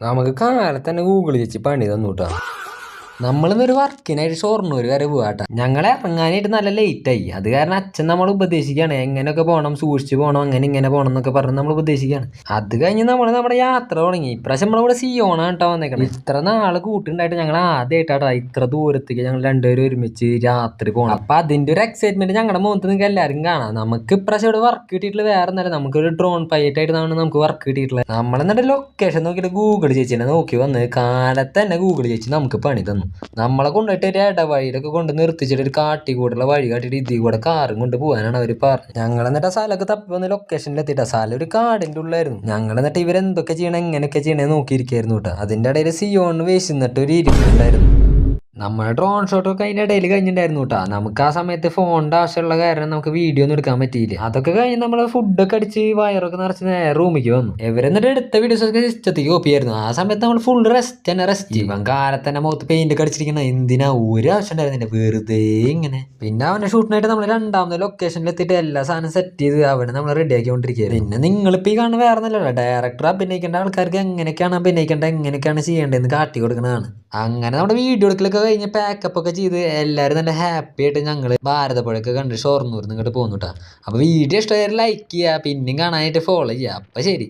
നമുക്ക് കാലത്ത് തന്നെ ഗൂഗിൾ വെച്ച് പണി തന്നുട്ടാ. നമ്മളിന്നൊരു വർക്കിനായിട്ട് ഷൊർണൂർ വരെ പോവാട്ടാ. ഞങ്ങളെ ഇറങ്ങാനായിട്ട് നല്ല ലേറ്റായി. അത് കാരണം അച്ഛൻ നമ്മൾ ഉപദേശിക്കുകയാണ്, എങ്ങനെയൊക്കെ പോകണം, സൂക്ഷിച്ച് പോകണം, അങ്ങനെ ഇങ്ങനെ പോകണം എന്നൊക്കെ പറഞ്ഞ് നമ്മൾ ഉപദേശിക്കുകയാണ്. അത് കഴിഞ്ഞ് നമ്മുടെ യാത്ര തുടങ്ങി. ഇപ്രാവശ്യം നമ്മളിവിടെ സിയോണാണ് കേട്ടോ വന്നേക്കണം. ഇത്ര നാള് കൂട്ടുണ്ടായിട്ട് ഞങ്ങൾ ആദ്യമായിട്ടാ ഇത്ര ദൂരത്തേക്ക് ഞങ്ങൾ രണ്ടുപേരും ഒരുമിച്ച് രാത്രി പോകണം. അപ്പൊ അതിന്റെ ഒരു എക്സൈറ്റ്മെന്റ് ഞങ്ങളുടെ മുഖത്ത് നിങ്ങൾക്ക് എല്ലാവരും കാണാം. നമുക്ക് ഇപ്രാവശ്യം ഇവിടെ വർക്ക് കിട്ടിയിട്ടുള്ള വേറെ ഒന്നല്ല, നമുക്കൊരു ഡ്രോൺ പൈലറ്റ് ആയിട്ടാണ് നമുക്ക് വർക്ക് കിട്ടിയിട്ടുള്ളത്. നമ്മളെന്നിട്ട് ലൊക്കേഷൻ നോക്കിയിട്ട് ഗൂഗിൾ ചേച്ചിനെ നോക്കി വന്ന് കാലത്ത് തന്നെ ഗൂഗിൾ ചേച്ചി നമുക്ക് പണി തന്നു. നമ്മളെ കൊണ്ടുപോയിട്ട് ഒരു ഇടവഴിയിലൊക്കെ കൊണ്ട് നിർത്തിച്ചിട്ട് ഒരു കാട്ടിക്കൂടുള്ള വഴി കാട്ടിയിട്ട് ഇതിൽ കൂടെ കാറും കൊണ്ട് പോകാനാണ് അവർ പറഞ്ഞത്. ഞങ്ങൾ എന്നിട്ട് ആ സ്ഥലമൊക്കെ തപ്പി വന്ന് ലൊക്കേഷനിൽ എത്തിയിട്ട് ആ സ്ഥലം ഒരു കാടിന്റെ ഉള്ളായിരുന്നു. ഞങ്ങൾ എന്നിട്ട് ഇവരെന്തൊക്കെ ചെയ്യണം എങ്ങനെയൊക്കെ ചെയ്യണേ നോക്കിയിരിക്കായിരുന്നു കേട്ടോ. അതിന്റെ ഇടയിൽ സിയോണ് വേശിന്നിട്ട് ഒരു ഇരിപ്പുണ്ടായിരുന്നു. നമ്മുടെ ഡ്രോൺ ഷോട്ടൊക്കെ അതിൻ്റെ ഇടയിൽ കഴിഞ്ഞിട്ടുണ്ടായിരുന്നു കേട്ടോ. നമുക്ക് ആ സമയത്ത് ഫോണിൻ്റെ ആവശ്യമുള്ള കാരണം നമുക്ക് വീഡിയോ ഒന്നും എടുക്കാൻ പറ്റിയില്ല. അതൊക്കെ കഴിഞ്ഞ് നമ്മൾ ഫുഡൊക്കെ അടിച്ച് വയറൊക്കെ നിറച്ച് നേരെ റൂമിലേക്ക് വന്നു. എന്നിട്ട് എടുത്ത വീഡിയോസൊക്കെ സിസ്റ്റത്തേക്ക് കോപ്പി ആയിരുന്നു. ആ സമയത്ത് നമ്മൾ ഫുൾ റെസ്റ്റ് ഇവൻ കാലത്ത് തന്നെ മുഖത്ത് പെയിന്റ് ഒക്കെ അടിച്ചിരിക്കുന്ന എന്തിനാ ഒരു ആവശ്യം ഉണ്ടായിരുന്നില്ല, വെറുതെ ഇങ്ങനെ. പിന്നെ അവൻ്റെ ഷൂട്ടിനായിട്ട് നമ്മൾ രണ്ടാമത്തെ ലൊക്കേഷനിൽ എത്തിയിട്ട് എല്ലാ സാധനം സെറ്റ് ചെയ്ത് അവനെ നമ്മൾ റെഡി ആക്കിക്കൊണ്ടിരിക്കുകയായിരുന്നു. പിന്നെ നിങ്ങളിപ്പോൾ ഈ കാണുന്ന വേറെ ഒന്നല്ല, ഡയറക്ടർ അഭിനയിക്കേണ്ട ആൾക്കാർക്ക് എങ്ങനെയൊക്കെയാണ് അഭിനയിക്കേണ്ടത്, എങ്ങനെയൊക്കെയാണ് ചെയ്യേണ്ടതെന്ന് കാട്ടി കൊടുക്കുന്നതാണ്. അങ്ങനെ നമ്മുടെ വീഡിയോ എടുക്കലൊക്കെ കഴിഞ്ഞ് പാക്കപ്പ് ഒക്കെ ചെയ്ത് എല്ലാവരും നല്ല ഹാപ്പി ആയിട്ട് ഞങ്ങൾ ഭാരതപ്പുഴയൊക്കെ കണ്ട് ഷൊർണൂർ ഇങ്ങോട്ട് പോന്നു കേട്ടോ. അപ്പോൾ വീഡിയോ ഇഷ്ടമായാലും ലൈക്ക് ചെയ്യുക, പിന്നെയും കാണാനായിട്ട് ഫോളോ ചെയ്യുക. അപ്പം ശരി.